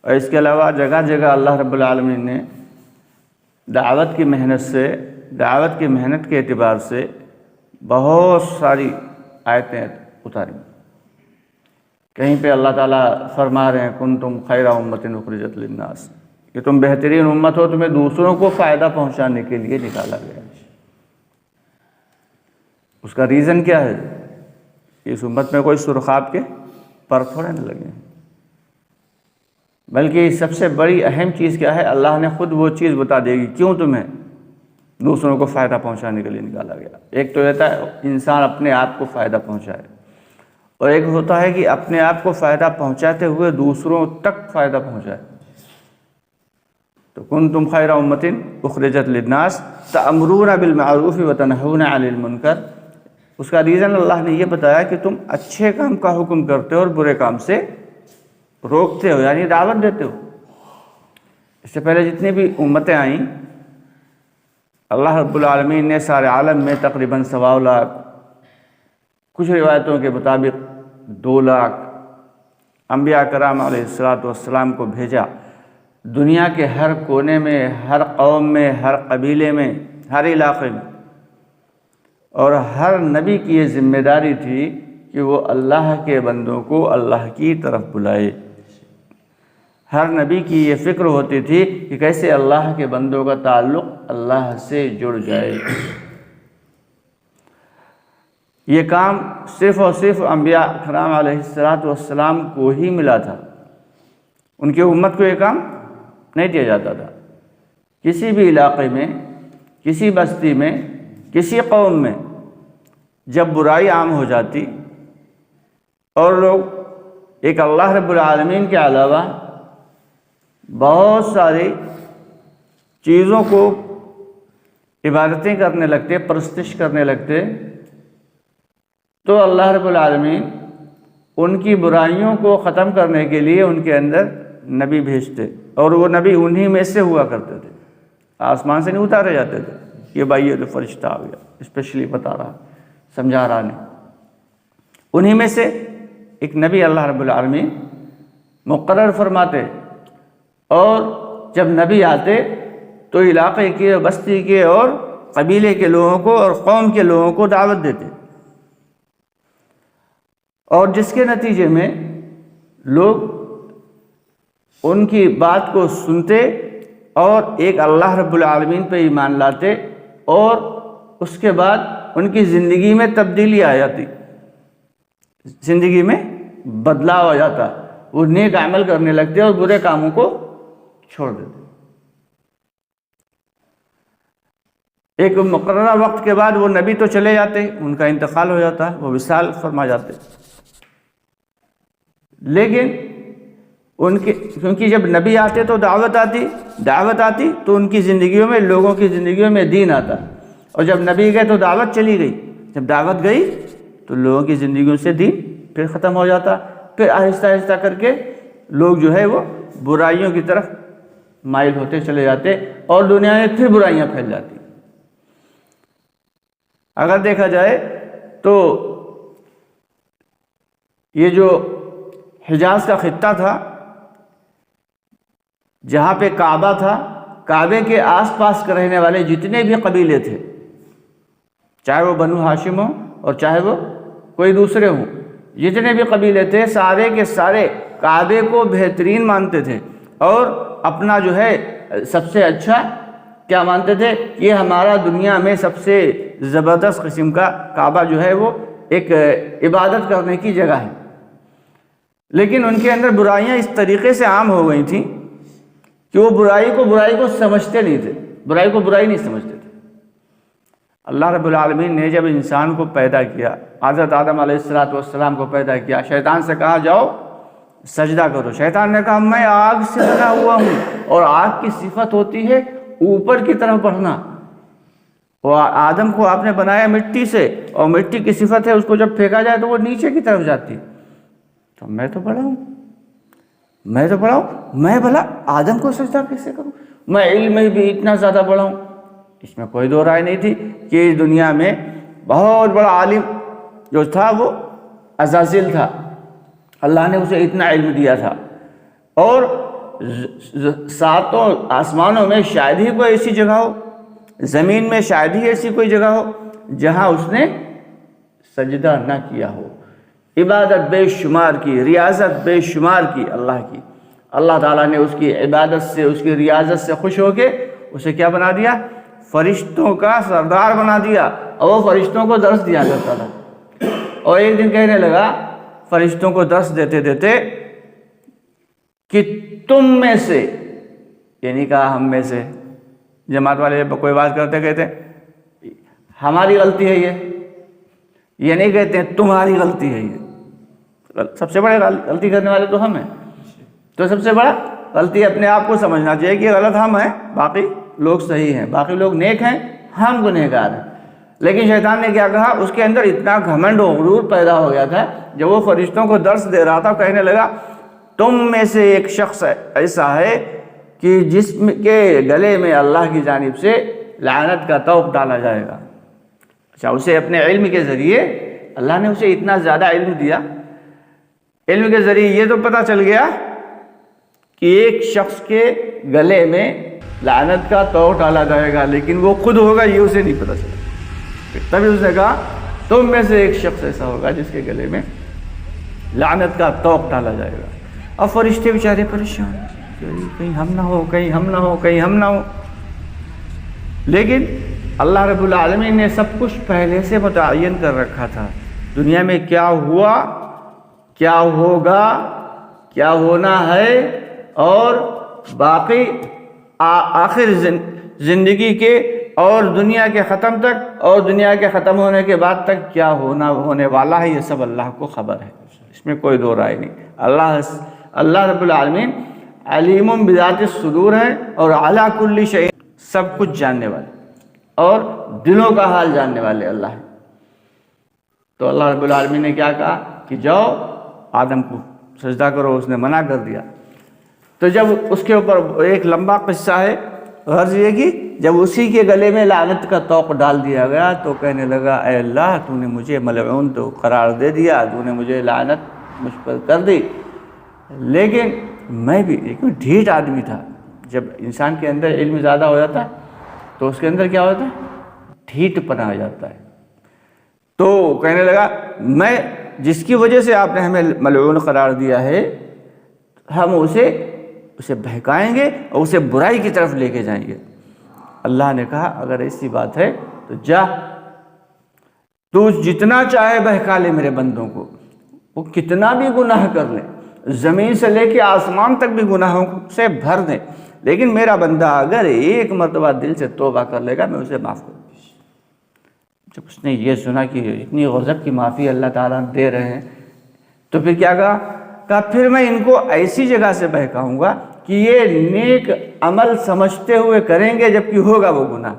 اور اس کے علاوہ جگہ جگہ اللہ رب العالمین نے دعوت کی محنت کے اعتبار سے بہت ساری آیتیں اتاری۔ کہیں پہ اللہ تعالیٰ فرما رہے ہیں کنتم خیر امۃ اخرجت للناس، کہ تم بہترین امت ہو، تمہیں دوسروں کو فائدہ پہنچانے کے لیے نکالا گیا۔ اس کا ریزن کیا ہے؟ اس امت میں کوئی سرخاب کے پر تھوڑے نہ لگے ہیں، بلکہ سب سے بڑی اہم چیز کیا ہے؟ اللہ نے خود وہ چیز بتا دے گی کیوں تمہیں دوسروں کو فائدہ پہنچانے کے لیے نکالا گیا۔ ایک تو رہتا ہے انسان اپنے آپ کو فائدہ پہنچائے، اور ایک ہوتا ہے کہ اپنے آپ کو فائدہ پہنچاتے ہوئے دوسروں تک فائدہ پہنچائے۔ تو کنتم خیر امۃ اخرجت للناس تأمرون بالمعروف وتنہون عن المنکر، اس کا ریزن اللہ نے یہ بتایا کہ تم اچھے کام کا حکم کرتے ہو اور برے کام سے روکتے ہو، یعنی دعوت دیتے ہو۔ اس سے پہلے جتنی بھی امتیں آئیں، اللہ رب العالمین نے سارے عالم میں تقریباً 1.25 لاکھ، کچھ روایتوں کے مطابق 2 لاکھ انبیاء کرام علیہ السلام کو بھیجا، دنیا کے ہر کونے میں، ہر قوم میں، ہر قبیلے میں، ہر علاقے میں۔ اور ہر نبی کی یہ ذمہ داری تھی کہ وہ اللہ کے بندوں کو اللہ کی طرف بلائے۔ ہر نبی کی یہ فکر ہوتی تھی کہ کیسے اللہ کے بندوں کا تعلق اللہ سے جڑ جائے۔ یہ کام صرف اور صرف انبیاء کرام علیہ السلام کو ہی ملا تھا، ان کی امت کو یہ کام نہیں دیا جاتا تھا۔ کسی بھی علاقے میں، کسی بستی میں، کسی قوم میں جب برائی عام ہو جاتی اور لوگ ایک اللہ رب العالمین کے علاوہ بہت ساری چیزوں کو عبادتیں کرنے لگتے، پرستش کرنے لگتے، تو اللہ رب العالمین ان کی برائیوں کو ختم کرنے کے لیے ان کے اندر نبی بھیجتے، اور وہ نبی انہی میں سے ہوا کرتے تھے، آسمان سے نہیں اتارے جاتے تھے۔ یہ بھائی یہ تو فرشتہ آ گیا، اسپیشلی بتا رہا، سمجھا رہا نہیں۔ انہی میں سے ایک نبی اللہ رب العالمین مقرر فرماتے، اور جب نبی آتے تو علاقے کے، بستی کے اور قبیلے کے لوگوں کو اور قوم کے لوگوں کو دعوت دیتے، اور جس کے نتیجے میں لوگ ان کی بات کو سنتے اور ایک اللہ رب العالمین پہ ایمان لاتے، اور اس کے بعد ان کی زندگی میں تبدیلی آ جاتی، زندگی میں بدلاؤ آ جاتا، وہ نیک عمل کرنے لگتے اور برے کاموں کو چھوڑ دیتے۔ ایک مقررہ وقت کے بعد وہ نبی تو چلے جاتے، ان کا انتقال ہو جاتا، وہ وصال فرما جاتے، لیکن کیونکہ جب نبی آتے تو دعوت آتی تو ان کی زندگیوں میں، لوگوں کی زندگیوں میں دین آتا، اور جب نبی گئے تو دعوت چلی گئی، جب دعوت گئی تو لوگوں کی زندگیوں سے دین پھر ختم ہو جاتا، پھر آہستہ آہستہ کر کے لوگ جو ہے وہ برائیوں کی طرف مائل ہوتے چلے جاتے، اور دنیا میں پھر برائیاں پھیل جاتی۔ اگر دیکھا جائے تو یہ جو حجاز کا خطہ تھا، جہاں پہ کعبہ تھا، کعبے کے آس پاس کے رہنے والے جتنے بھی قبیلے تھے، چاہے وہ بنو ہاشم ہوں اور چاہے وہ کوئی دوسرے ہوں، جتنے بھی قبیلے تھے سارے کے سارے کعبے کو بہترین مانتے تھے، اور اپنا جو ہے سب سے اچھا کیا مانتے تھے؟ یہ ہمارا دنیا میں سب سے زبردست قسم کا کعبہ جو ہے وہ ایک عبادت کرنے کی جگہ ہے۔ لیکن ان کے اندر برائیاں اس طریقے سے عام ہو گئی تھیں کہ وہ برائی کو سمجھتے نہیں تھے، برائی کو برائی نہیں سمجھتے تھے۔ اللہ رب العالمین نے جب انسان کو پیدا کیا، حضرت آدم علیہ السلام کو پیدا کیا، شیطان سے کہا جاؤ سجدہ کرو، شیطان نے کہا میں آگ سے بنا ہوا ہوں، اور آگ کی صفت ہوتی ہے اوپر کی طرف بڑھنا، اور آدم کو آپ نے بنایا مٹی سے، اور مٹی کی صفت ہے اس کو جب پھینکا جائے تو وہ نیچے کی طرف جاتی، تو میں تو بڑا ہوں، میں بھلا آدم کو سجدہ کیسے کروں؟ میں علم میں بھی اتنا زیادہ بڑا ہوں۔ اس میں کوئی دو رائے نہیں تھی کہ اس دنیا میں بہت بڑا عالم جو تھا وہ عزازیل تھا، اللہ نے اسے اتنا علم دیا تھا، اور ساتوں آسمانوں میں شاید ہی کوئی ایسی جگہ ہو، زمین میں شاید ہی ایسی کوئی جگہ ہو جہاں اس نے سجدہ نہ کیا ہو، عبادت بے شمار کی، ریاضت بے شمار کی اللہ کی۔ اللہ تعالیٰ نے اس کی عبادت سے، اس کی ریاضت سے خوش ہو کے اسے کیا بنا دیا؟ فرشتوں کا سردار بنا دیا، اور وہ فرشتوں کو درس دیا کرتا تھا۔ اور ایک دن کہنے لگا فرشتوں کو درس دیتے دیتے کہ تم میں سے، یعنی کہا ہم میں سے، جماعت والے جب کوئی بات کرتے کہتے ہیں ہماری غلطی ہے یہ نہیں کہتے ہیں تمہاری غلطی ہے یہ۔ سب سے بڑے غلطی کرنے والے تو ہم ہیں، تو سب سے بڑا غلطی اپنے آپ کو سمجھنا چاہیے کہ غلط ہم ہیں، باقی لوگ صحیح ہیں، باقی لوگ نیک ہیں، ہم گنہگار ہیں۔ لیکن شیطان نے کیا کہا؟ اس کے اندر اتنا گھمنڈ و غرور پیدا ہو گیا تھا، جب وہ فرشتوں کو درس دے رہا تھا کہنے لگا تم میں سے ایک شخص ایسا ہے کہ جس کے گلے میں اللہ کی جانب سے لعنت کا طوق ڈالا جائے گا۔ اچھا، اسے اپنے علم کے ذریعے اللہ نے اسے اتنا زیادہ علم دیا، علم کے ذریعے یہ تو پتہ چل گیا کہ ایک شخص کے گلے میں لعنت کا طوق ڈالا جائے گا، لیکن وہ خود ہوگا یہ اسے نہیں پتہ چلا۔ تبھی اس نے کہا تم میں سے ایک شخص ایسا ہوگا جس کے گلے میں لعنت کا طوق ڈالا جائے گا۔ اور فرشتے بیچارے پریشان، کہیں ہم نہ ہو، کہیں ہم نہ ہو، کہیں ہم نہ ہو۔ لیکن اللہ رب العالمین نے سب کچھ پہلے سے متعین کر رکھا تھا، دنیا میں کیا ہوا، کیا ہوگا، کیا ہونا ہے، اور باقی آخر زندگی کے اور دنیا کے ختم تک اور دنیا کے ختم ہونے کے بعد تک کیا ہونے والا ہے، یہ سب اللہ کو خبر ہے، اس میں کوئی دو رائے نہیں۔ اللہ رب العالمین علیم بذات الصدور ہے، اور علی کل شیء، سب کچھ جاننے والے اور دلوں کا حال جاننے والے اللہ ہیں۔ تو اللہ رب العالمین نے کیا کہا کہ جاؤ آدم کو سجدہ کرو، اس نے منع کر دیا۔ تو جب اس کے اوپر ایک لمبا قصہ ہے، غرض یہ کہ جب اسی کے گلے میں لعنت کا طوق ڈال دیا گیا تو کہنے لگا اے اللہ تو نے مجھے ملعون تو قرار دے دیا، تو نے مجھے لعنت مجھ پر کر دی، لیکن میں بھی ایک ڈھیٹ آدمی تھا۔ جب انسان کے اندر علم زیادہ ہو جاتا ہے تو اس کے اندر کیا ہوتا ہے؟ ڈھیٹ پنا ہو جاتا ہے۔ تو کہنے لگا میں جس کی وجہ سے آپ نے ہمیں ملعون قرار دیا ہے، ہم اسے بہکائیں گے اور اسے برائی کی طرف لے کے جائیں گے۔ اللہ نے کہا اگر ایسی بات ہے تو جا، تو جتنا چاہے بہکا لے میرے بندوں کو، وہ کتنا بھی گناہ کر لیں، زمین سے لے کے آسمان تک بھی گناہوں سے بھر دیں، لیکن میرا بندہ اگر ایک مرتبہ دل سے توبہ کر لے گا میں اسے معاف کروں گا۔ جب اس نے یہ سنا کہ اتنی غضب کی معافی اللہ تعالیٰ دے رہے ہیں تو پھر کیا کہا پھر میں ان کو ایسی جگہ سے بہکاؤں گا کہ یہ نیک عمل سمجھتے ہوئے کریں گے جبکہ ہوگا وہ گناہ۔